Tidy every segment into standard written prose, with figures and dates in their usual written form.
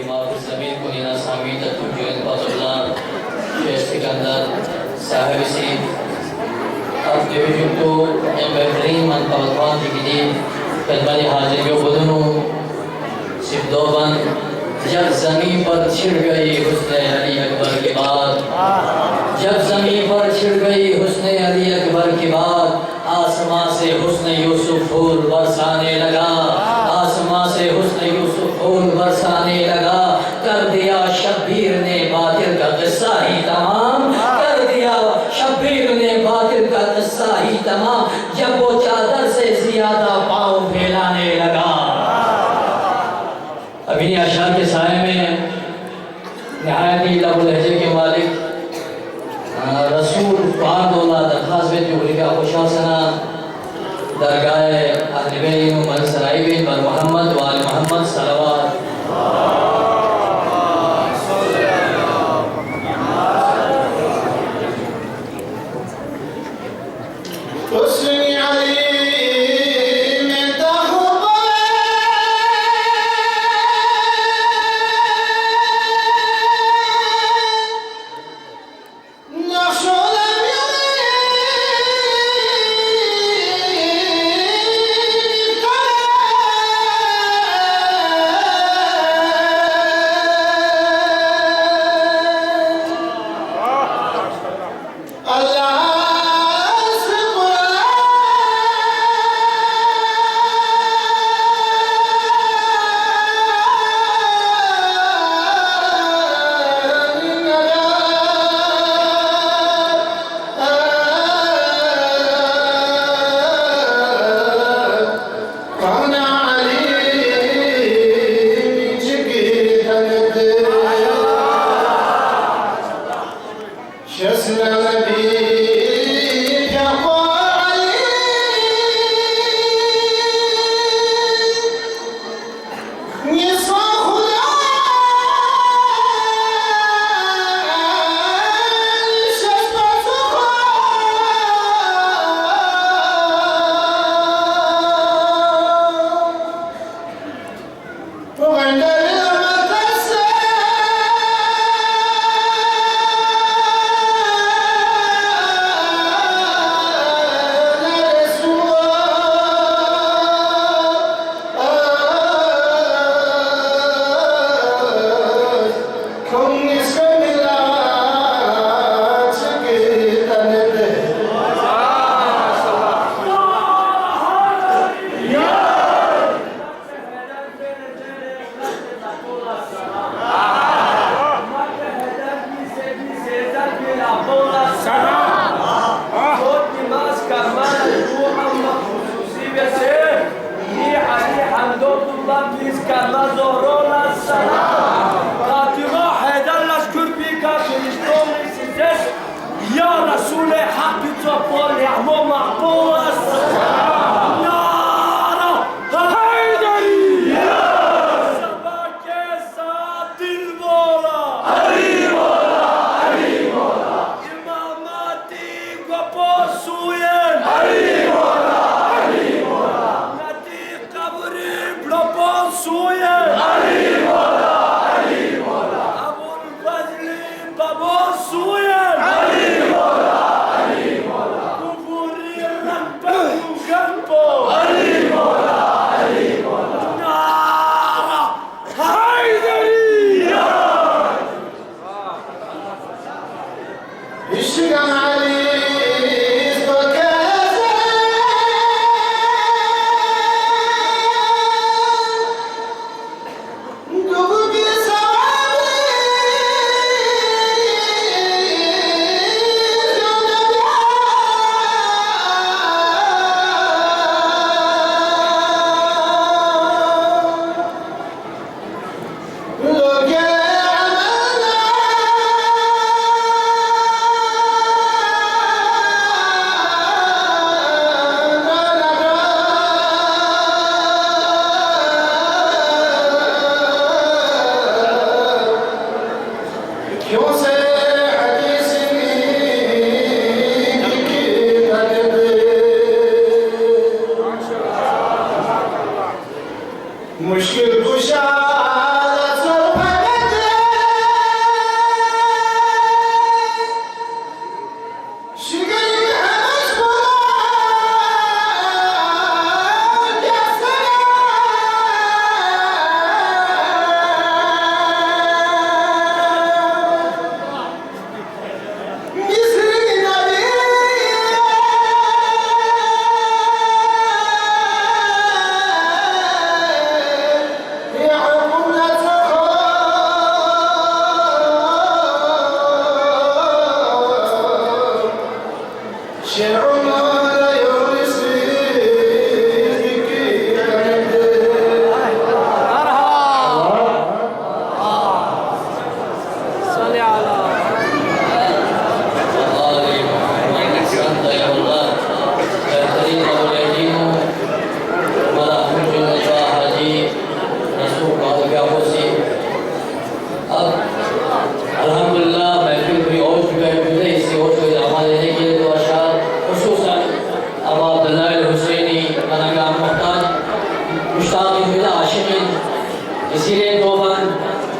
بما في الزمين كلنا سامي تتوجه الفضل شيخ سكندر صاحب سید अब डिवीजन को बेहतरीन मनतवक़ात की खिदमत हाजिर के बदनों सिर्फ दो बंद जब ज़मीन पर छिड़ गई हुस्न अली अकबर की बात जब ज़मीन पर छिड़ गई हुस्न अली अकबर की बात आसमां से हुस्न यूसुफ फूल बरसाने लगा आसमां से हुस्न यूसुफ फूल बरसाने लगा कर दिया शब्बीर ने बातिल का किस्सा ही तमाम कर दिया शब्बीर ने बातिल का किस्सा ही तमाम जब वो चादर से ज्यादा पाँव फैलाने लगा। अभी अशार के साय में नहायत ही लहजे के मालिक रसूल पाक औलाद दरखास्त में जो लिखा खुशासना दरगाह अहले बैत मन सराई बिन बर मोहम्मद वाल मोहम्मद सलवात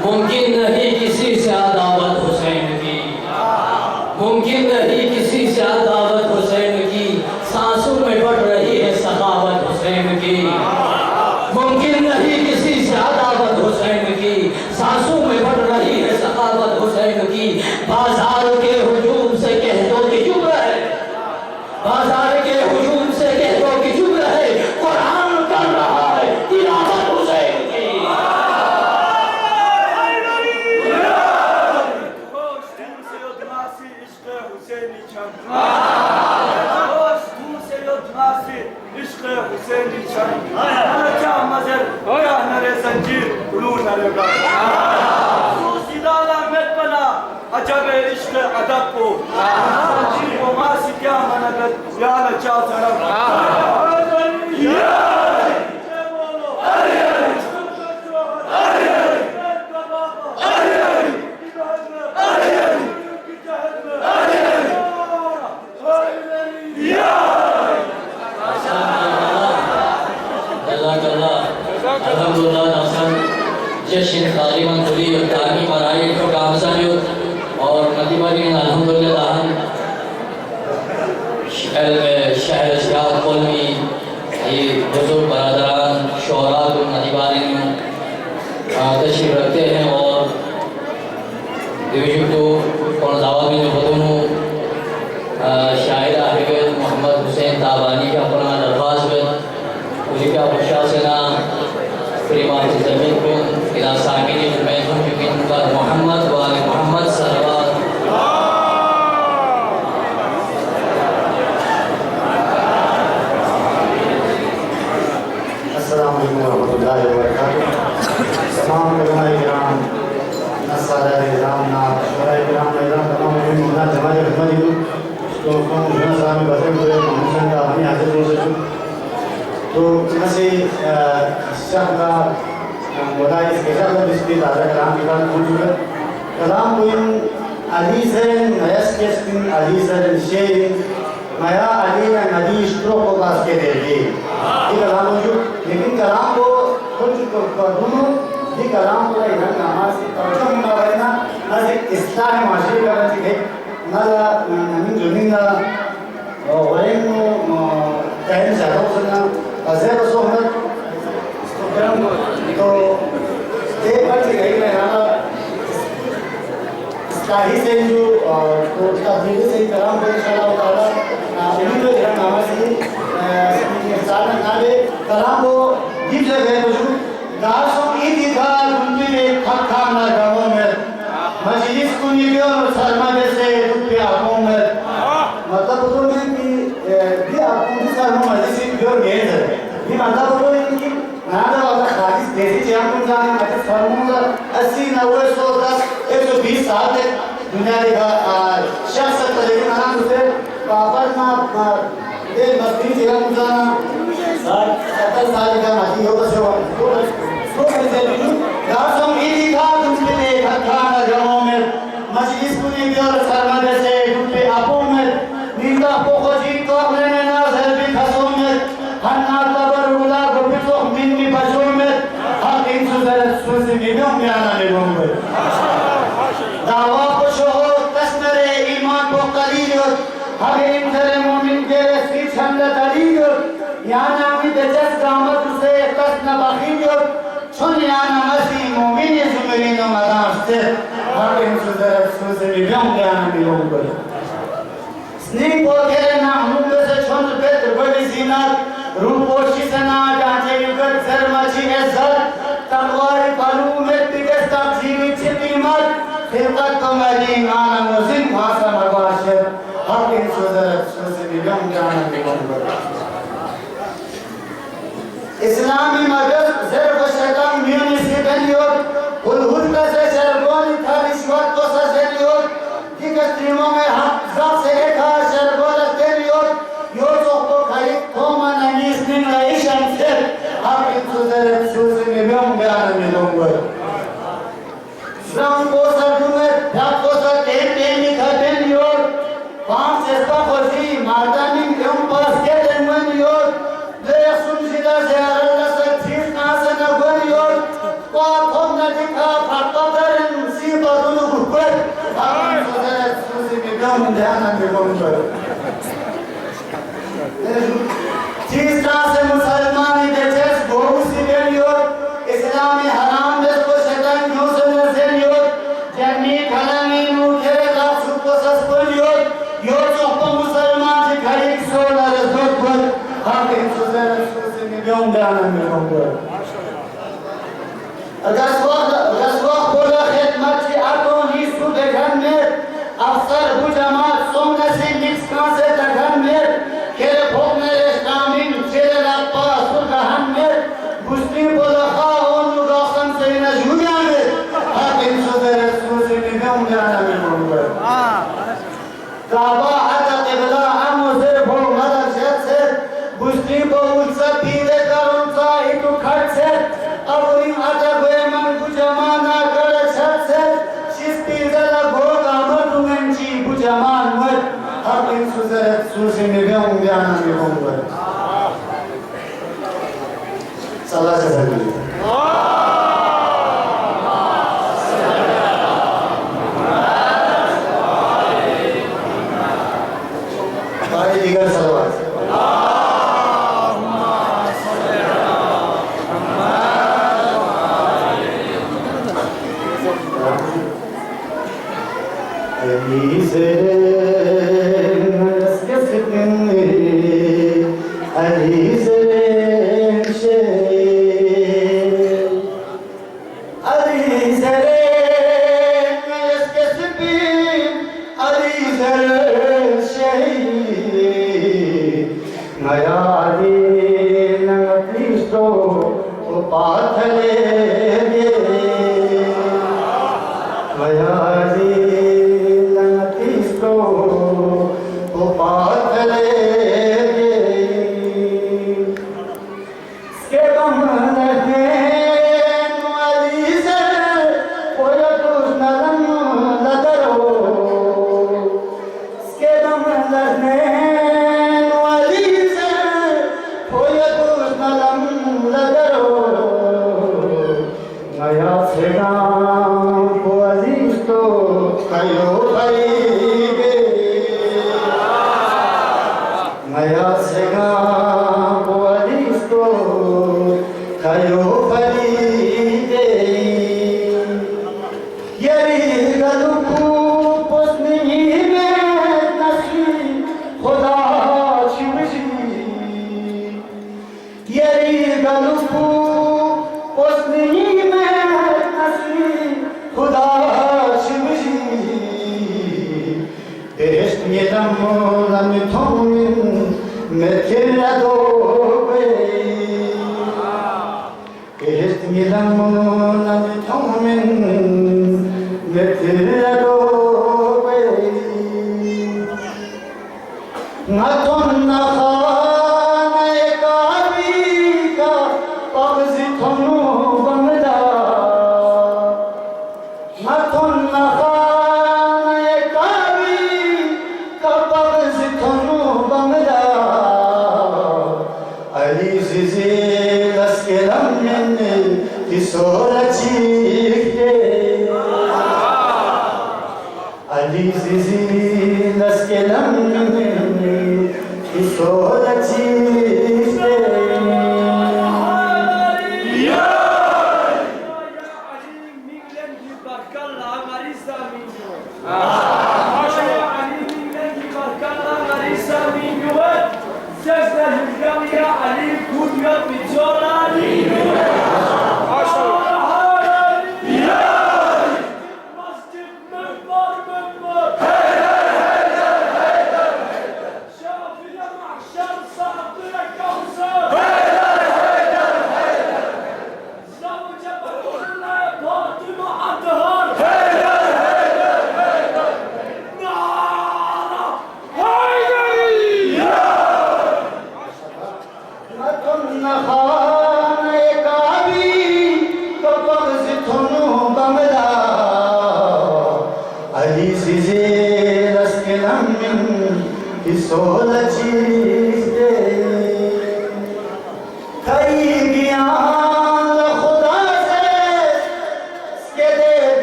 मुमकिन नहीं किसी से अदावत हुसैन की, मुमकिन नहीं किसी से अदावत हुसैन की, सांसों में बढ़ रही है सखावत हुसैन की। मुमकिन नहीं किसी से अदावत हुसैन की, सांसों में बढ़ रही है सखावत हुसैन की। बाजार के हुजूम से कह दो कि चुप रहे, बाजार के हुजूम से कह दो कि चुप रहे, कुरान कर रहा है तिलावत हुसैन की। अजब इश्क अदब को मासी क्या मनगत या लचा सड़क जश्न तालिबान खुली और तानी मराई को कामसायो और नदीमारी अल्हम्दुलिल्लाह शहर शियात कौमी ये बुजुर्ग बरदरान शोहरा को नदीमारी तशरीफ रखते हैं और दिवजू और दावा में बदनू शायरा हबीब मोहम्मद हुसैन ताबानी का अपना दरख्वास्त में उसी का प्रशासना प्रेमा जमीन को इला साकिनी में हम यकीन पर मोहम्मद वाले मोहम्मद सल्लल्लाहु अस्सलाम वालेकुम रहमतुल्लाहि व बरकातहू। तमाम उलमाए किराम, नसादाए किराम, नाशराए किराम, तमाम मुमिना जमात खिदमत तो कौन जुना में बसे हुए मोहम्मद का हमें हाजिर हो सके तो नसे शब्द बोला इस किताब में इसके दादा कलाम के बाद मौजूद कलाम को इन अजीज है नयस के स्किन अजीज है शेर माया अली ना नदी स्ट्रोक को पास के दे ये कलाम मौजूद लेकिन कलाम को कुछ दोनों ये कलाम को इधर नमाज से तवज्जो ना रहना ना इस्लाम माशरे का बच्चे है ना नमीन जुनिंगा और इनको टाइम ज़्यादा हो सकना अज़र सोहमत तो एक बार से गई मैं ना इस्लाही से जो तो उसका धीरे से कलाम को इंशाअल्लाह ताला इन्हीं को जरा नामा से साल में नाले कलाम को जीप से गए तो दासों की दिखार उनके एक खा ना गाँव में मजलिस को निकले और सरमादे से दुप्पे आँखों में मतलब तो मैं कि भी आपको भी सरमादे मजलिस की जो गेंद है ये मतलब तो है कि नादा वाला खालिस देसी जाम को जाने मतलब फॉर्मूला 80 90 110 120 साल तक दुनिया का शख्स तरीके नाम उसे पापर ना ये मस्ती जगह को जाना 70 साल का माजी हो तो ऐसे भी दासों की दिखा तुमसे एक खाना गाँव में मजलिस को निकले और सरमादे से दुप्पे आँखों में नींदा पोखोजी तो अपने नाज़र भी खसों में हन्ना तबर उला गुबितो मिन्नी बजों में हर इन सुज़रत सुज़ी मिलों में आना मिलों में दावा कुछ हो तस्मरे ईमान को कलील हर इन तेरे मोमिन के रस्सी छंद तलील याना मी दजस दामत से तस्न बखील छुन याना मसी मोमिन जुमरीन मदाम से हर इन सुज़रत सुज़ी मिलों में आना मिलों में स्नीक को तेरे नाम से छुन बेत बड़ी जीनात रूपोशी सना जांचे युगत शर्माची इज्जत तकवारी फालू में बिगस्त जीवी छिपी मत खिलकत कमली नाना मुजिम भाषा मबाशर हक इन सुज़रत सुज़ी गम जाना बिगम इस्लामी मदद ज़र्फ शैतान म्यूनी से बनियोत हुल का से शरगोनी थाली शिवत को सजलियोत कि कस्त्रीमों में हक ज़ात से एक हार शरगोला तेलियोत यो चोको खाई थोमा ननीस निन लाइशन से हक इन सुज़रत सुज़ी गम जाना बिगम श्रम को सरदुमें ढाक को सर टेन निखातें योर पांच सेस्पा खोजी मार्दानी क्यों पास के जन्मन योर ले सुन जिला से अरल सर चीज ना से न बन योर तो आप हम न दिखा फटता दरन सी बदलू गुपर हम सदर सुसी में गम ध्यान में बंबर तीसरा से मुसलमानी देचेस बहु सिविलियो इस्लामी हराम देश को शैतान क्यों से नसेलियो जन्नी खलामी मुखे लाभ सुपो सस्पोलियो यो चौपा मुसलमान जी खड़ी सोना रजोत पर हम इन सदर सुसी में गम ध्यान में बंबर गज़वा बोला खिदमत की आटों ही सुबह घर में अफसर बुजमात सोमने से निक्स का से तघन में खेले भोग में रेस्टामिन चेले लापा सुरगहन में बुस्ती बोला खाओं नुगासन से नजूया में आप इन सुदर सूसी में गम जाना में बोलूँगा काबा आता किबला हम उसे भोग मदर शेद से बुस्ती को उनसे पीले कर उनसा ही तो खट से अब उन्हीं आता गोए मन बुजमाना कर छत से शिस्ती जला भोग आमद उंगंची बुजमान मत अब इन सुदर सूसी में गम जाना में बोलूँगा सलाह से सही बाकी दिगर सलवार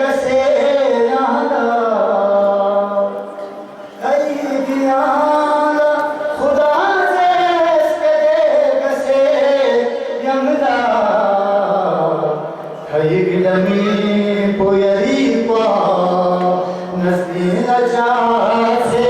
कसे नादा कई दिया खुदा से कसे यमदा कई गिलमी पोयरी पा नस्ली नचा से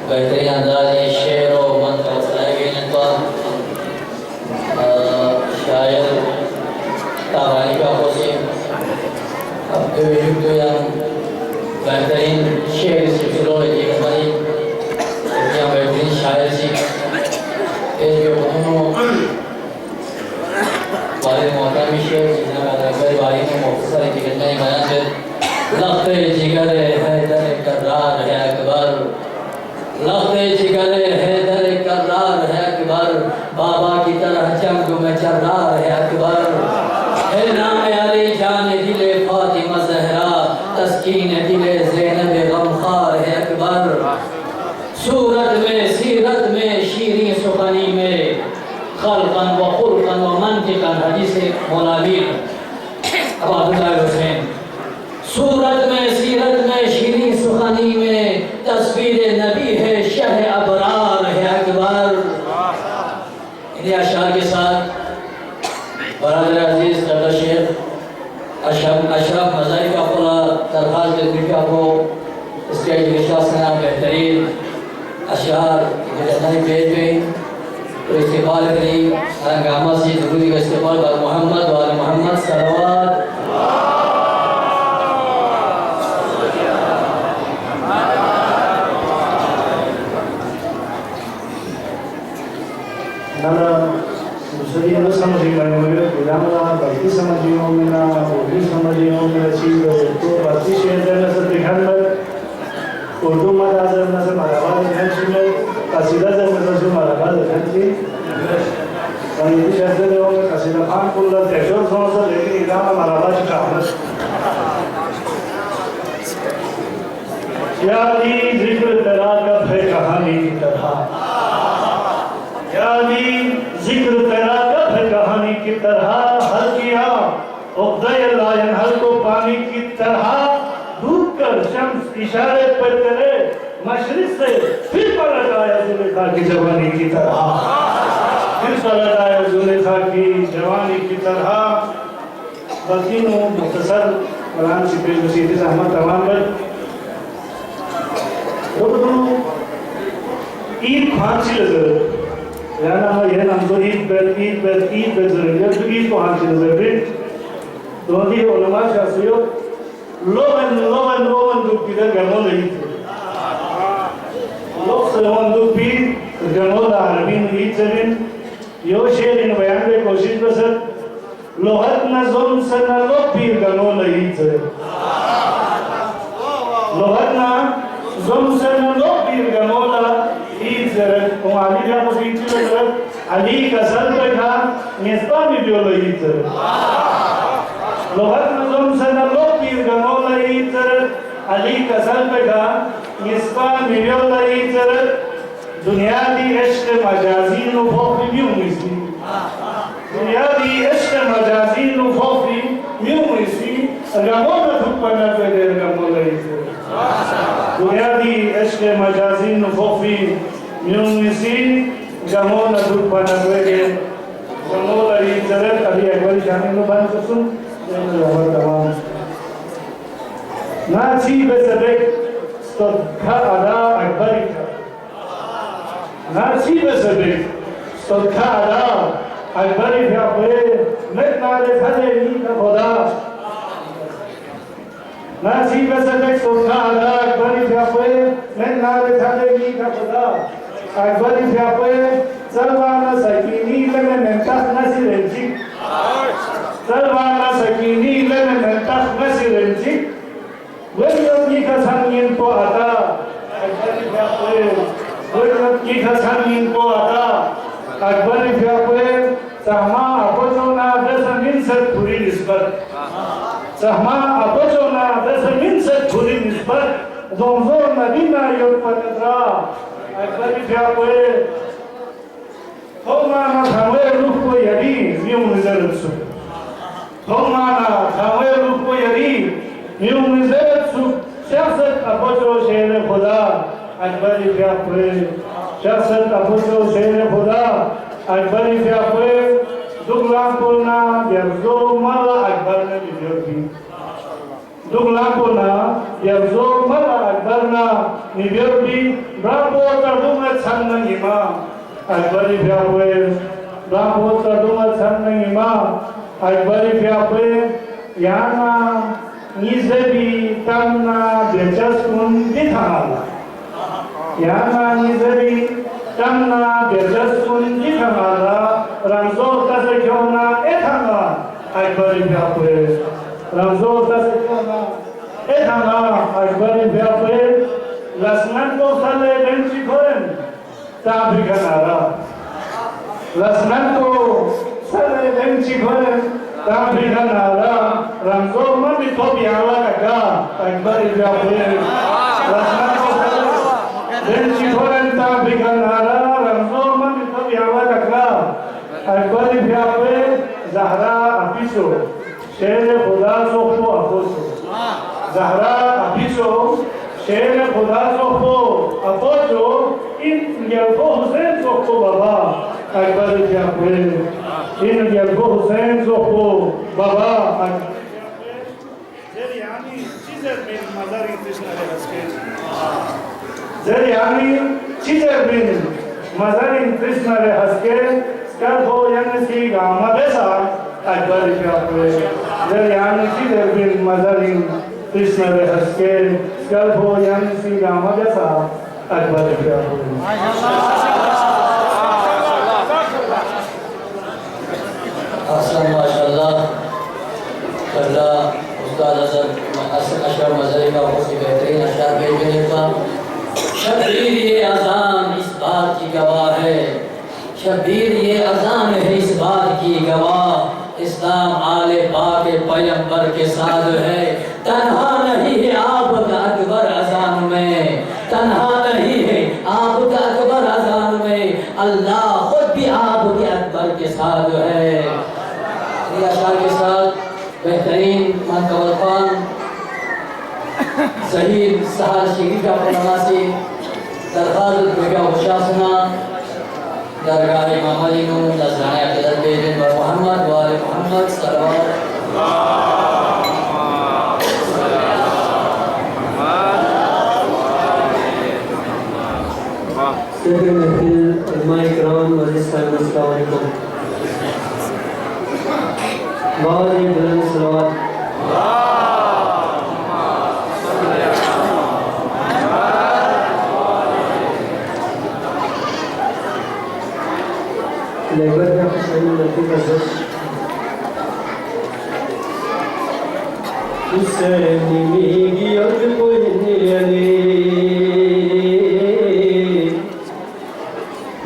बेहतरीन अंदाज शेर और मंत्र बताए गए हैं तो शायर तारानी का होशी अब तो yang बेहतरीन शेर सिलसिलों की हमारी yang बेहतरीन शायर सी ये जो वाले मोहतरम शेर जिन्हें अगर वाली में मुख्तसर जिक्र नहीं बयान है लफ्ज़ जिगर हैदर करार है अकबर लफ्ज़ जिगर हैदर करार है अकबर बाबा की तरह जंग में चर्रार है अकबर है नाम अली जान दिले फातिमा ज़हरा तस्कीन दिले ज़ैनब गमखार है अकबर सूरत में सीरत में शीरीं सुखनी में खल्क़न व खुल्क़न व मंतिक़न हदीस मौलावी अब अब्दुल्लाह हुसैन सूरत में सीरत में शीरीं सुखानी में तस्वीर नबी है शह अबरार है अकबर। इन्हीं अशार के साथ बरादर अजीज दादा शेख अशरफ मज़ारी का खुला दरख्वास्त देती हूँ आपको स्टेज विश्वास करना बेहतरीन अशार नहीं भेज गई तो इस्तेमाल करी हंगामा से जरूरी का इस्तेमाल बर मोहम्मद वाले मोहम्मद सलवात दूसरी न समझी मैं गुलामला बाकी समझियों में ना उर्दू समझियों में चीज तो बाकी शेर में सब दिखान में उर्दू में आजर में से मराबाद है चीज़ कसीदा जब में से मराबाद है चीज़ और ये शेर से लोग कसीदा खान कुल्ला तेजोर समझ लेकिन इधर में मराबाद का हमस यादी जिक्र तेरा का है कहानी की तरह यादी जिक्र तेरा कब है कहानी की तरह हल किया उक़दे लायन हल को पानी की तरह डूब कर शम्स इशारे पर तेरे मशरिक़ से फिर पलट आया ज़ुलेखा की जवानी की तरह फिर पलट आया ज़ुलेखा की जवानी की तरह बल्किनो मुख्तसर कलाम से पेश बसीत अहमद तमाम पर तो ईद फांसी लगे याना ये नाम तो ईद जरूरी तो ईद को फांसी लगे तो दी उलमा शास्त्रियों लोगन दुख की तरह गमो नहीं थे लोग सलोन दुख भी गमो दारबीन ईद जमीन यो शेर इन बयान में कोशिश बसर लोहत नज़म सना लोग भी गमो नहीं थे लोहत ना ज़म सना लोग भी गमो ईद जरत उमाली जा मुझे जरत अली कसर पे था निस्बा में भी लोग ईद लोहत नज़म सना लोग भी गमो ईद जरत अली कसर पे था निस्बा में भी लोग ईद जरत दुनिया दी इश्क़ मजाज़ी नो फ़ौक़ी भी उम्मीसी दुनिया दी इश्क़ मजाज़ी नो फ़ौक़ी भी उम्मीसी गमो न थुपना पे देर गमो ईद जरत दुनिया दी इश्क़ मजाज़ी नो फ़ौक़ी म्यूनिसी गमो न थुपना पे देर गमो ईद जरत अभी एक बार शामिल में बन सकूं तमाम नाची बेसबेक स्टोका आदा अकबरी का नाची बेसबेक स्टोका आदा अकबरी क्या पे मैं नारे थाले नी का खुदा नाची बेसबेक स्टोका आदा अकबरी क्या पे मैं नारे थाले नी का खुदा अकबरी क्या पे सरवाना सकीनी लगे नंतख नसीरेंची सरवाना सकीनी लगे नंतख नसीरेंची वही का संगीन को आता अकबरी क्या पे वही का संगीन को आता अकबरी क्या पे सहमा अपोचोना दसमिन से पूरी निस्बत सहमा अपोचोना दसमिन से पूरी निस्बत दोनों नदीना योग पतरा अकबरी क्या पे होमाना थावे रूप को यदि म्यूं निज़रत सु होमाना थावे रूप को यदि म्यूं निज़रत सु शख्सत अपोचो शेर खुदा अकबरी क्या पे शख्सत अपोचो शेर खुदा अकबरी क्या पे दुगला कोना यर्ज़ो मला अकबर ने निज़रती दुगला कोना यर्ज़ो मला अकबर ना निज़रती ब्राबो तर्जुमा छन्न इमा अकबरी क्या पे ब्राबो तर्जुमा छन्न इमा अकबरी क्या पे याना निज़ेबी तन्ना बेचस्कुन दिखाला याना निज़ेबी तन्ना बेचस्कुन दिखाला रंजो तसे क्यों ना एथाना अकबरी क्या पे रंजो तसे क्यों ना एथाना अकबरी क्या पे लसनन को साले बेंची खोरें ताबी कनारा लसनन को साले बेंची खोरें ताबी कनारा रंजो मम्मी तो बियाला का अकबरी क्या पे लसनन को साले बेंची खोरें ताबी कनारा रंजो मम्मी तो बियाला का अकबरी क्या पे ज़हरा अफिसो शेर खुदा सोफो अफोसो ज़हरा अफिसो शेर खुदा सोफो अफोसो इन यल्फो हुसैन सोफो बाबा अकबरी क्या पे इन यल्फो हुसैन सोफो बाबा ज़रियानी चीज़र बिन मज़ारी कृष्ण रे हस्के ज़रियानी चीज़र बिन मज़ारी कृष्ण रे हस्के कर हो यंसी गामा बेसा अकबरी क्या पे ज़रियानी चीज़र बिन मज़ारी कृष्ण रे हस्के कर हो यंसी गामा बेसा अकबरी क्या पे अहसन माशाअल्लाह अल्लाह उस्ताद अशरफ मज़हरी का बहुत ही बेहतरीन अशार भेजने का शब्बीर ये अज़ान इस बात की गवाह है शब्बीर ये अज़ान है इस बात की गवाह इस्लाम आले पाक पैगंबर के साथ है तन्हा नहीं है आपका अकबर अज़ान में तन्हा नहीं है आपका अकबर अज़ान में अल्लाह खुद भी आप के साथ जो है ये अशार के साथ बेहतरीन मनकबल खान शहीद सहार शहीद का फरमासी दरखास्त बेटा शासना दरगाह इमाम अली नु नजराना अक़ीदत बेजन व मोहम्मद व आले मोहम्मद सल्लल्लाहु सदर महफिल उलमाए किराम मजलिस का अस्सलाम वालेकुम। बहुत ही बुलंद सलावत लेबर का हुसैन नबी का हुसैन मीगी अद कोई अली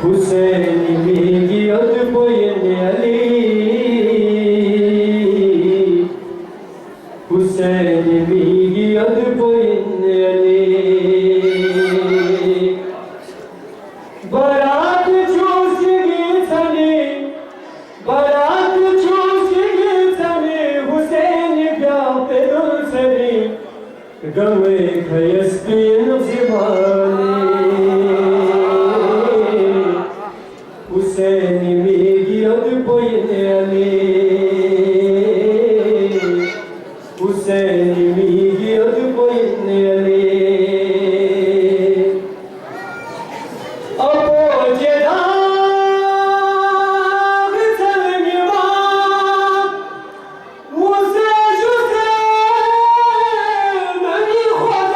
हुसैन मीगी अद कोई अली हुसैन मीगी अद कोई अली बारात चूसगी थने बारात चूसगी थने हुसैन प्यापे दुसरी गवे खयस्तीन ज़िबानी हुसैन मीगी अद कोई अली हुसैन मीगी अद कोई Ali Musa José, Nani Juan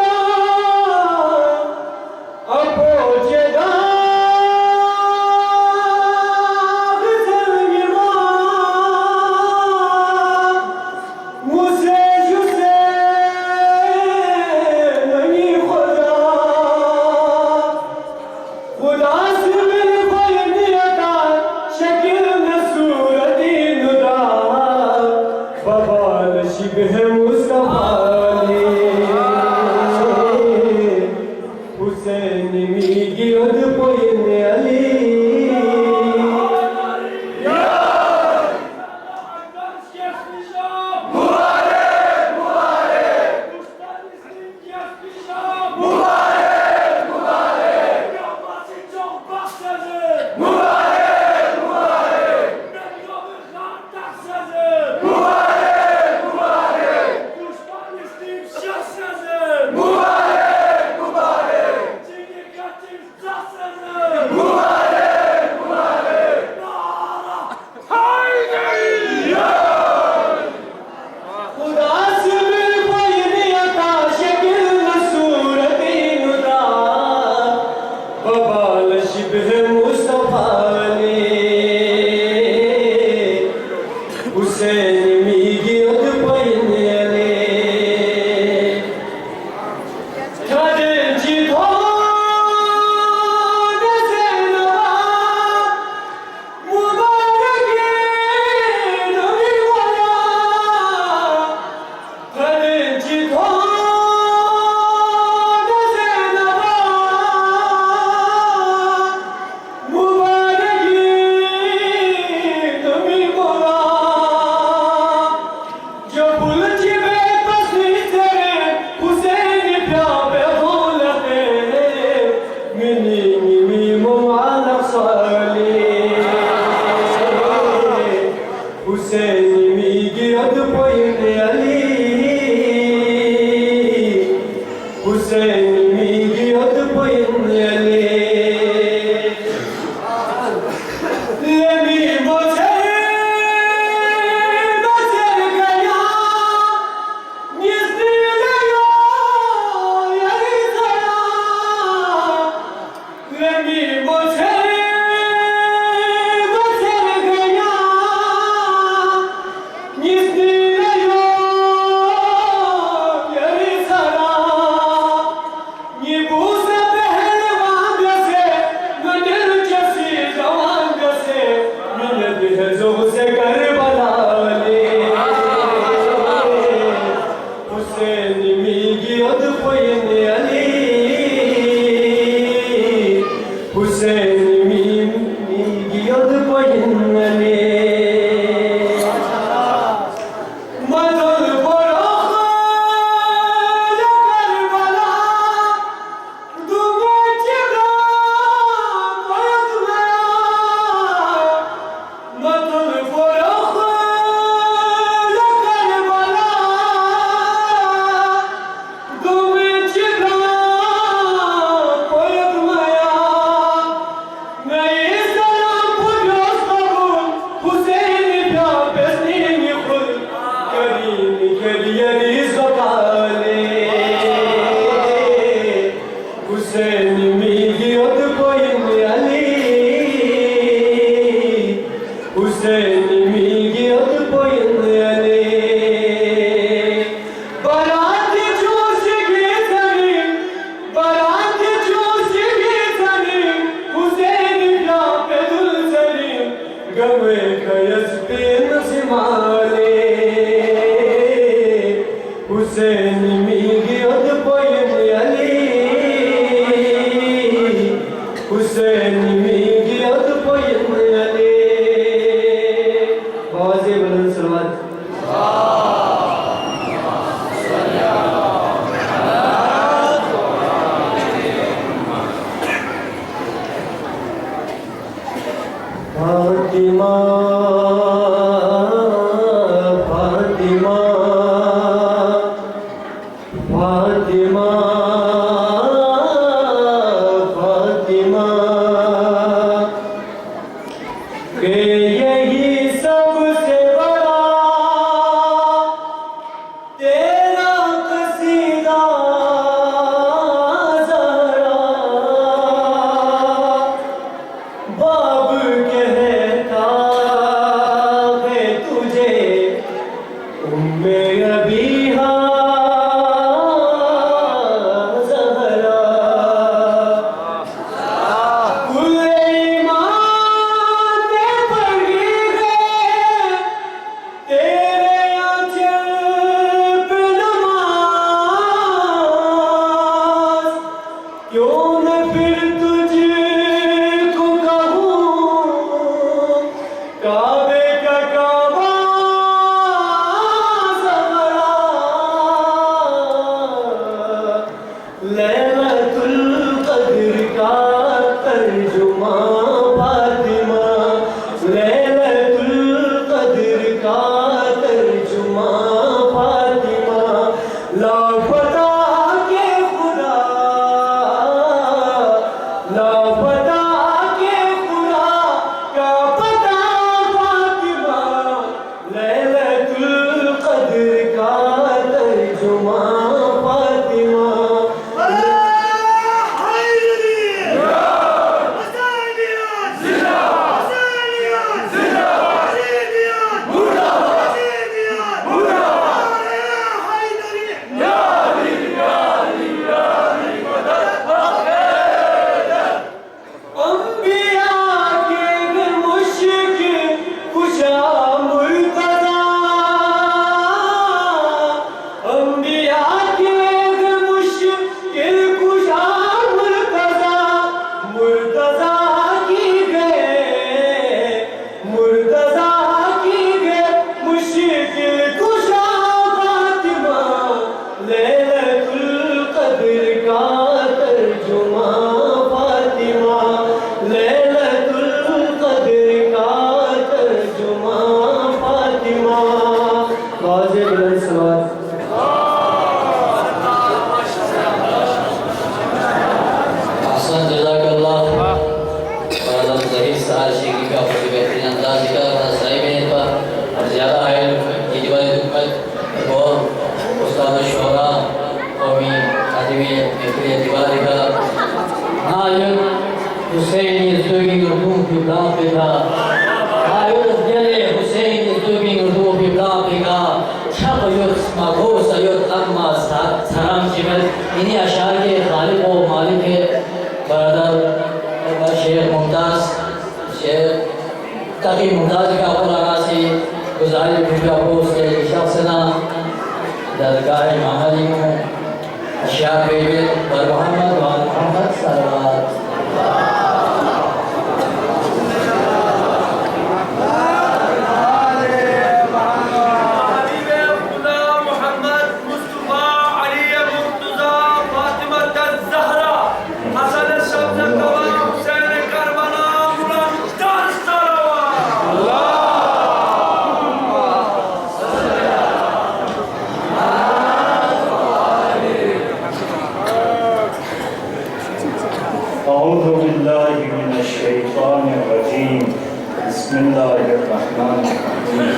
الرحمن الرحيم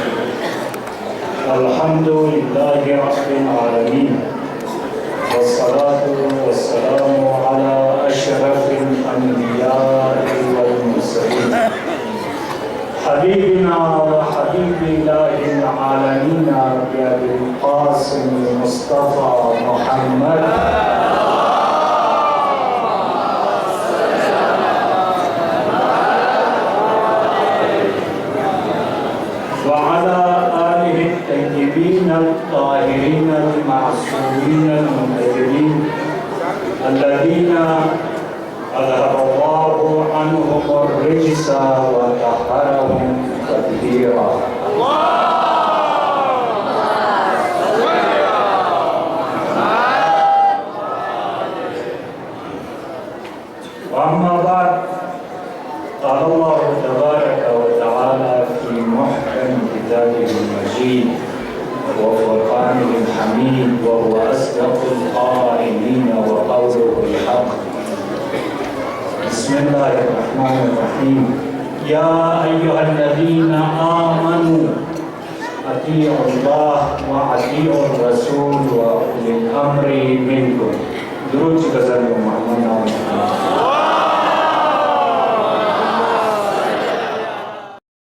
الحمد لله رب العالمين والصلاة والسلام على أشرف الأنبياء والمرسلين حبيبنا وحبيب إله العالمين أبي القاسم المصطفى محمد وعلى آله الطيبين الطاهرين المعصومين المنتجبين الذين أذهب الله عنهم الرجس وطهرهم تطهيرا. وأما بعد قال الله تبارك وتعالى في محكم كتابه المجيد وفرقانه الحميد وهو أصدق القائلين وقوله الحق. بسم الله الرحمن الرحيم. يا أيها الذين آمنوا أطيعوا الله وأطيعوا الرسول وأولي الأمر منكم. درود جزاكم الله.